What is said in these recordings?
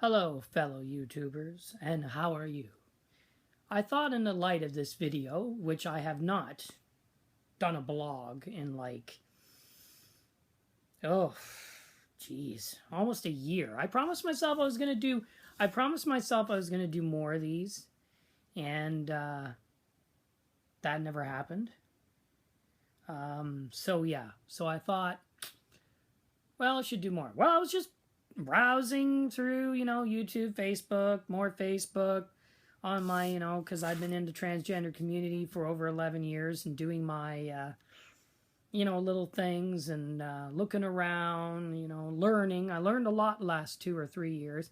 Hello, fellow YouTubers, and how are you? I thought in the light of this video, which I have not done a blog in almost a year. I promised myself I was going to do more of these, and that never happened. So I thought, well, I should do more. Well, I was just browsing through, YouTube, more Facebook on my, because I've been in the transgender community for over 11 years and doing my, little things and looking around, learning. I learned a lot the last 2 or 3 years.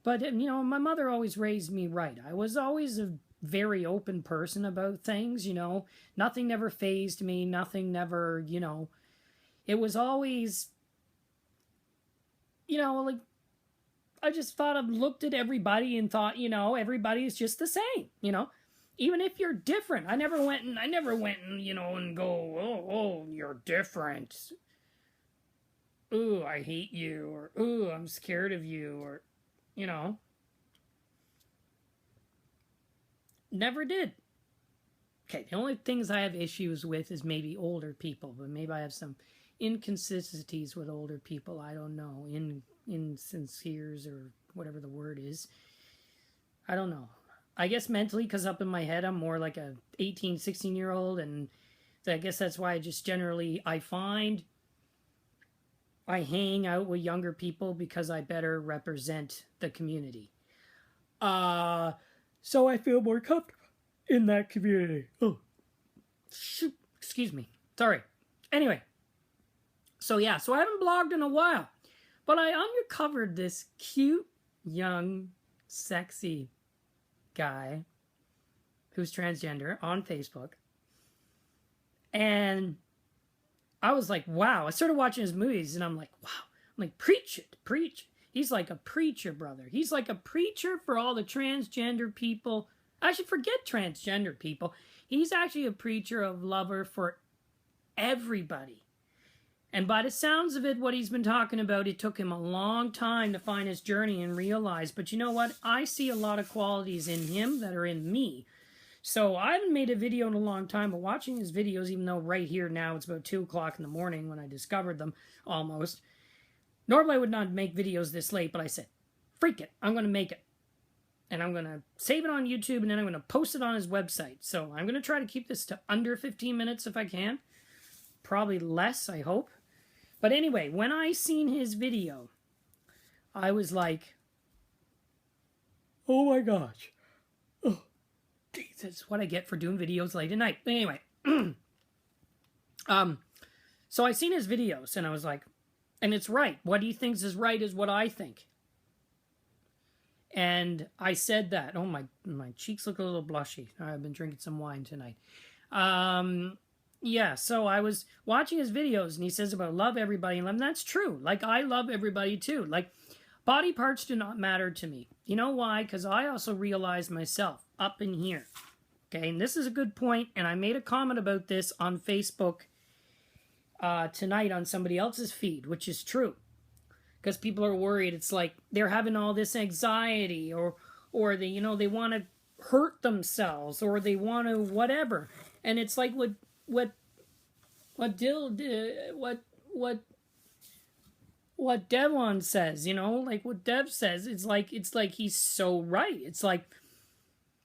But, my mother always raised me right. I was always a very open person about things, Nothing never fazed me. Nothing never, it was always... I just thought I've looked at everybody and thought, everybody's just the same, even if you're different. I never went and, and go, oh, you're different. Ooh, I hate you, or ooh, I'm scared of you, or, never did. Okay, the only things I have issues with is maybe older people, but maybe I have some inconsistencies with older people. I don't know, insinceres or whatever the word is. I don't know. I guess mentally, because up in my head I'm more like a 18, 16-year-old, and I guess that's why I just generally, I hang out with younger people because I better represent the community. So I feel more comfortable in that community. Oh, shoot. Excuse me. Sorry. Anyway. So I haven't blogged in a while, but I uncovered this cute, young, sexy guy who's transgender on Facebook. And I was like, wow. I started watching his movies and I'm like, wow. I'm like, preach it, preach. He's like a preacher, brother. He's like a preacher for all the transgender people. I should forget transgender people. He's actually a preacher of lover for everybody. And by the sounds of it, what he's been talking about, it took him a long time to find his journey and realize. But you know what? I see a lot of qualities in him that are in me. So I haven't made a video in a long time, but watching his videos, even though right here now it's about 2 o'clock in the morning when I discovered them, almost. Normally I would not make videos this late, but I said, freak it, I'm going to make it. And I'm going to save it on YouTube, and then I'm going to post it on his website. So I'm going to try to keep this to under 15 minutes if I can. Probably less, I hope. But anyway, when I seen his video, I was like, oh my gosh. Oh, geez, that's what I get for doing videos late at night. But anyway, so I seen his videos and I was like, and it's right. What he thinks is right is what I think. And I said that. Oh, my cheeks look a little blushy. I've been drinking some wine tonight. Yeah, so I was watching his videos, and he says about love everybody, and that's true. Like, I love everybody, too. Like, body parts do not matter to me. You know why? Because I also realized myself up in here. Okay, and this is a good point, and I made a comment about this on Facebook tonight on somebody else's feed, which is true. Because people are worried. It's like they're having all this anxiety, or they, they want to hurt themselves, or they want to whatever. And it's like what Devyn says, like what Dev says, it's like he's so right. It's like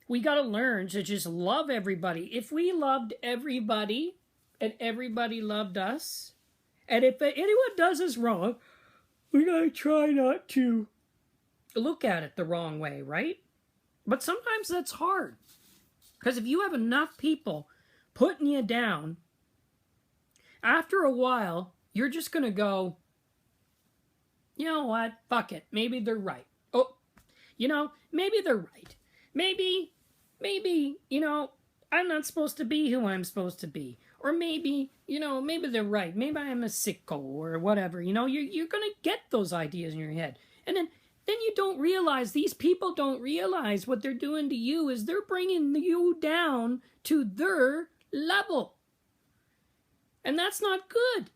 we got to learn to just love everybody. If we loved everybody and everybody loved us, and if anyone does us wrong, we got to try not to look at it the wrong way, right? But sometimes that's hard. Because if you have enough people putting you down, after a while, you're just going to go, you know what, fuck it, maybe they're right. Oh, maybe they're right. Maybe, I'm not supposed to be who I'm supposed to be. Or maybe, maybe they're right. Maybe I'm a sicko or whatever. You're going to get those ideas in your head. And then you don't realize, these people don't realize what they're doing to you is they're bringing you down to their level. And that's not good.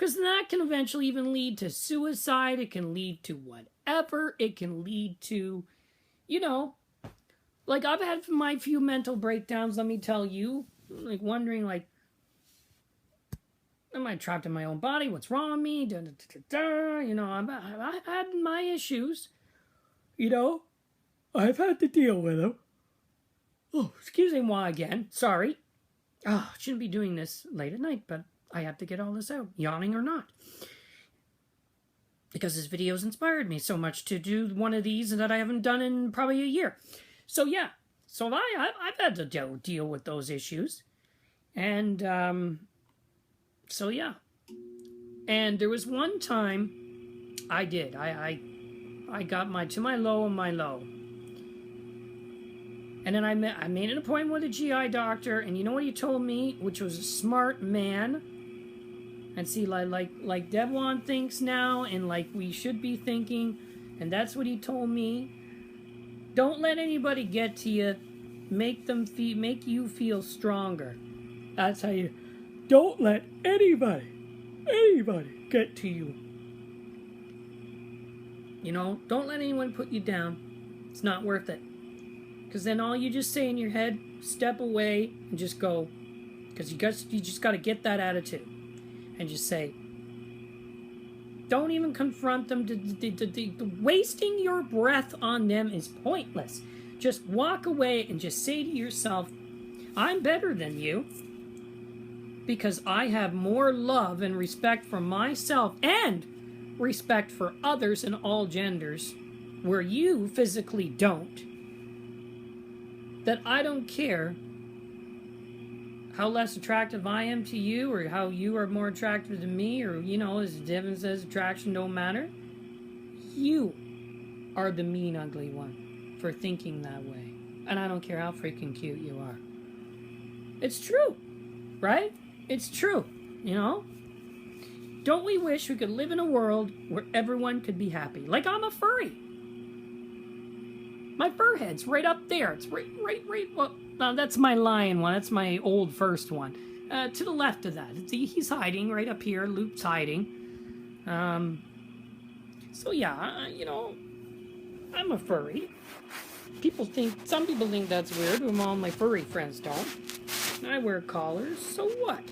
Because that can eventually even lead to suicide. It can lead to whatever. It can lead to, you know, like I've had my few mental breakdowns, let me tell you. Like wondering, like, am I trapped in my own body? What's wrong with me? Da, da, da, da. You know, I've had my issues. You know, I've had to deal with them. Oh, excuse me, moi again. Sorry. Oh, shouldn't be doing this late at night, but I have to get all this out, yawning or not. Because this video's inspired me so much to do one of these that I haven't done in probably a year. So yeah, so I've had to deal with those issues. And so yeah. And there was one time I did. I got to my low and my low. And then I made an appointment with a GI doctor, and you know what he told me, which was a smart man. And see, like Devyn thinks now, and like we should be thinking, and that's what he told me. Don't let anybody get to you. Make you feel stronger. That's how you. Don't let anybody get to you. You know, don't let anyone put you down. It's not worth it. Because then all you just say in your head, step away and just go. Because you just got to get that attitude. And just say, don't even confront them. Wasting your breath on them is pointless. Just walk away and just say to yourself, I'm better than you. Because I have more love and respect for myself and respect for others in all genders, where you physically don't. That I don't care how less attractive I am to you, or how you are more attractive to me, or, you know, as Devyn says, attraction don't matter. You are the mean, ugly one for thinking that way. And I don't care how freaking cute you are. It's true, right? It's true, you know? Don't we wish we could live in a world where everyone could be happy? Like I'm a furry. My fur head's right up there. It's right. Well, no, that's my lion one. That's my old first one. To the left of that, he's hiding right up here. Luke's hiding. So yeah, you know, I'm a furry. Some people think that's weird. But all my furry friends don't. I wear collars. So what?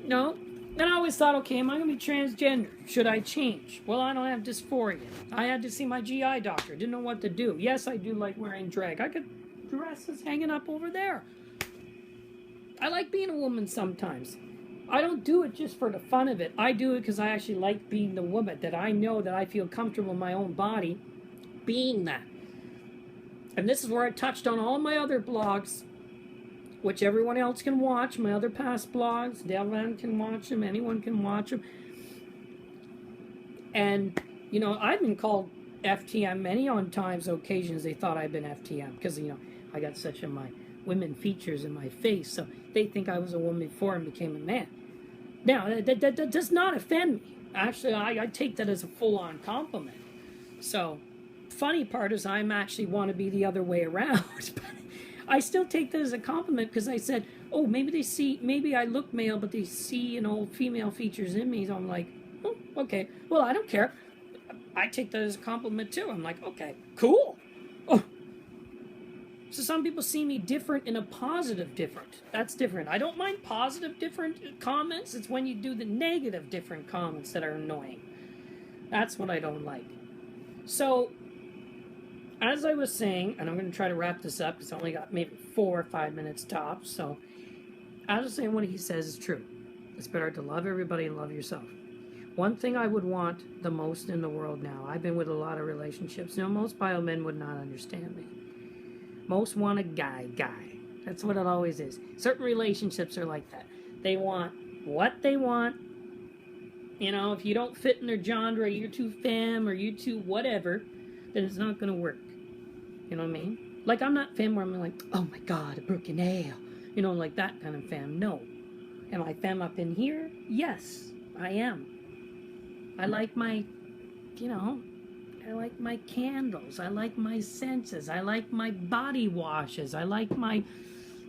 No. And I always thought, okay, am I going to be transgender? Should I change? Well, I don't have dysphoria. I had to see my GI doctor. Didn't know what to do. Yes, I do like wearing drag. I could dresses hanging up over there. I like being a woman sometimes. I don't do it just for the fun of it. I do it because I actually like being the woman, that I know that I feel comfortable in my own body being that. And this is where I touched on all my other blogs, which everyone else can watch, my other past blogs. Devyn can watch them. Anyone can watch them. And, you know, I've been called FTM many occasions they thought I'd been FTM. Because, you know, I got such of my women features in my face. So they think I was a woman before and became a man. Now, that does not offend me. Actually, I take that as a full-on compliment. So, funny part is I actually want to be the other way around. I still take that as a compliment because I said, oh, maybe I look male, but they see, you know, female features in me. So I'm like, oh, okay. Well, I don't care. I take that as a compliment too. I'm like, okay, cool. Oh. So some people see me different in a positive different. That's different. I don't mind positive different comments. It's when you do the negative different comments that are annoying. That's what I don't like. So, as I was saying, and I'm going to try to wrap this up because I only got maybe 4 or 5 minutes tops. So, as I was saying, what he says is true. It's better to love everybody and love yourself. One thing I would want the most in the world now, I've been with a lot of relationships. You know, most bio men would not understand me. Most want a guy. That's what it always is. Certain relationships are like that. They want what they want. You know, if you don't fit in their genre, you're too femme or you're too whatever, then it's not going to work. You know what I mean? Like, I'm not femme where I'm like, oh my God, a broken nail. You know, like that kind of femme. No. Am I femme up in here? Yes, I am. I like my, you know, I like my candles. I like my senses. I like my body washes. I like my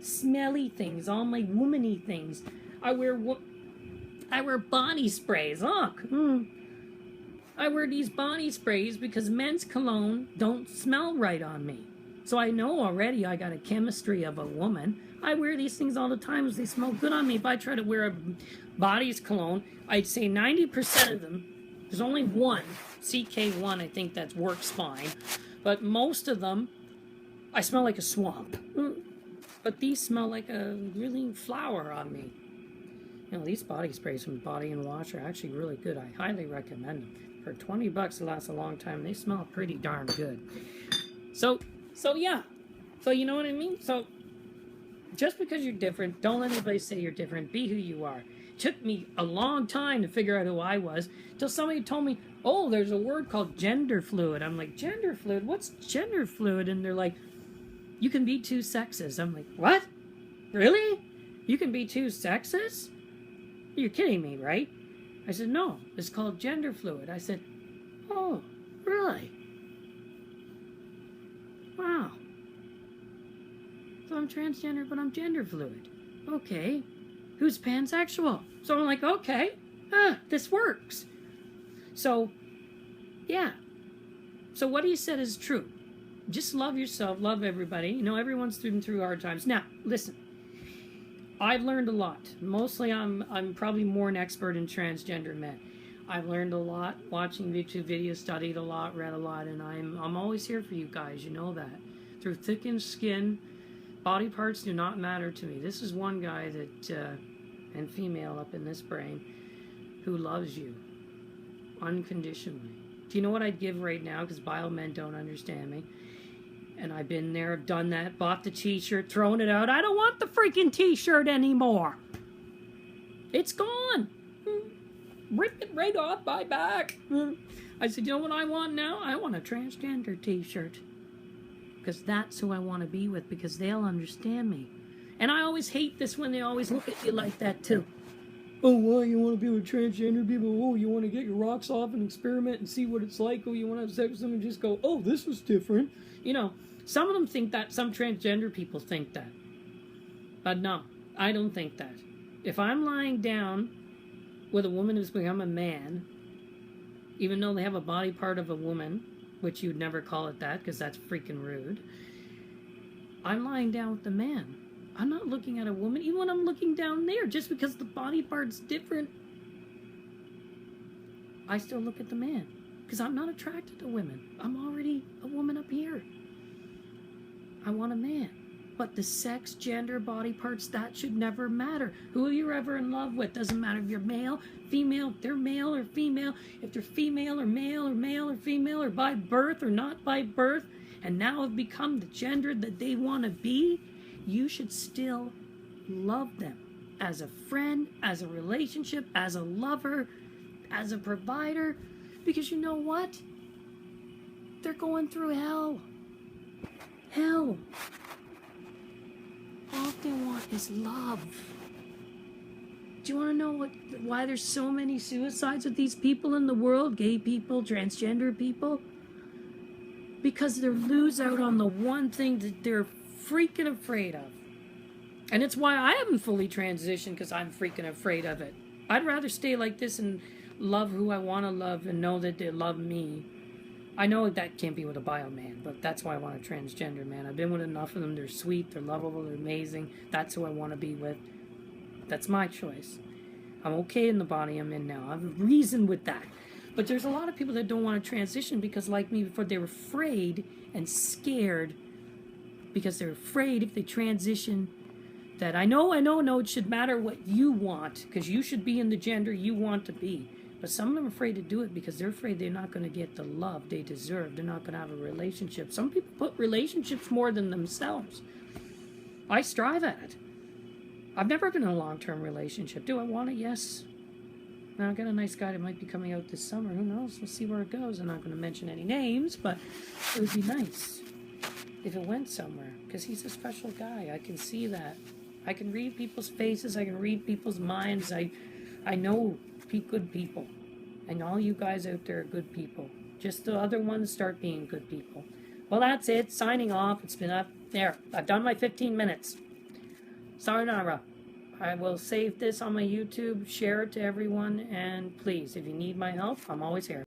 smelly things, all my womany things. I wear I wear body sprays. Look. I wear these body sprays because men's cologne don't smell right on me. So I know already I got a chemistry of a woman. I wear these things all the time because they smell good on me. If I try to wear a body's cologne, I'd say 90% of them, there's only one, CK1, I think that works fine. But most of them, I smell like a swamp. But these smell like a really flower on me. You know, these body sprays from Body & Wash are actually really good. I highly recommend them. For $20, they last a long time. They smell pretty darn good. So yeah. So you know what I mean? So just because you're different, don't let anybody say you're different. Be who you are. It took me a long time to figure out who I was until somebody told me, oh, there's a word called gender fluid. I'm like, gender fluid? What's gender fluid? And they're like, you can be two sexes. I'm like, what? Really? You can be two sexes? You're kidding me, right? I said, no, it's called gender fluid. I said, oh, really? Wow. So I'm transgender, but I'm gender fluid. Okay. Who's pansexual? So I'm like, okay, this works. So, yeah. So what he said is true. Just love yourself, love everybody. You know, everyone's been through hard times. Now, listen. I've learned a lot. Mostly I'm probably more an expert in transgender men. I've learned a lot, watching YouTube videos, studied a lot, read a lot, and I'm always here for you guys, you know that. Through thick and skin, body parts do not matter to me. This is one guy that, and female up in this brain, who loves you unconditionally. Do you know what I'd give right now? Because biomen don't understand me. And I've been there, done that, bought the t-shirt, thrown it out. I don't want the freaking t-shirt anymore. It's gone. Rip it right off my back. I said, you know what I want now? I want a transgender t-shirt. Because that's who I want to be with, because they'll understand me. And I always hate this when they always look at you like that too. Oh, well, you want to be with transgender people? Oh, you want to get your rocks off and experiment and see what it's like? Oh, you want to have sex with them and just go, oh, this is different. You know, some of them think that. Some transgender people think that. But no, I don't think that. If I'm lying down with a woman who's become a man, even though they have a body part of a woman, which you'd never call it that because that's freaking rude, I'm lying down with the man. I'm not looking at a woman, even when I'm looking down there, just because the body part's different. I still look at the man because I'm not attracted to women. I'm already a woman up here. I want a man. But the sex, gender, body parts, that should never matter. Who you're ever in love with doesn't matter if you're male, female, if they're male or female, if they're female or male or male or female or by birth or not by birth, and now have become the gender that they want to be. You should still love them as a friend, as a relationship, as a lover, as a provider, because you know what? They're going through hell. Hell. All they want is love. Do you want to know why there's so many suicides with these people in the world? Gay people, transgender people? Because they lose out on the one thing that they're freaking afraid of. And it's why I haven't fully transitioned, because I'm freaking afraid of it. I'd rather stay like this and love who I want to love and know that they love me. I know that can't be with a bio man, but that's why I want a transgender man. I've been with enough of them. They're sweet, they're lovable, they're amazing. That's who I want to be with. That's my choice. I'm okay in the body I'm in now. I have a reason with that. But there's a lot of people that don't want to transition because, like me before, they're afraid and scared because they're afraid if they transition that I know, it should matter what you want because you should be in the gender you want to be. But some of them are afraid to do it because they're afraid they're not going to get the love they deserve. They're not going to have a relationship. Some people put relationships more than themselves. I strive at it. I've never been in a long-term relationship. Do I want it? Yes. Now, I got a nice guy that might be coming out this summer. Who knows? We'll see where it goes. I'm not going to mention any names, but it would be nice if it went somewhere because he's a special guy. I can see that. I can read people's faces. I can read people's minds. I know good people. And all you guys out there are good people. Just the other ones start being good people. Well, that's it. Signing off. It's been up there. I've done my 15 minutes. Sayonara. I will save this on my YouTube, share it to everyone, and please, if you need my help, I'm always here.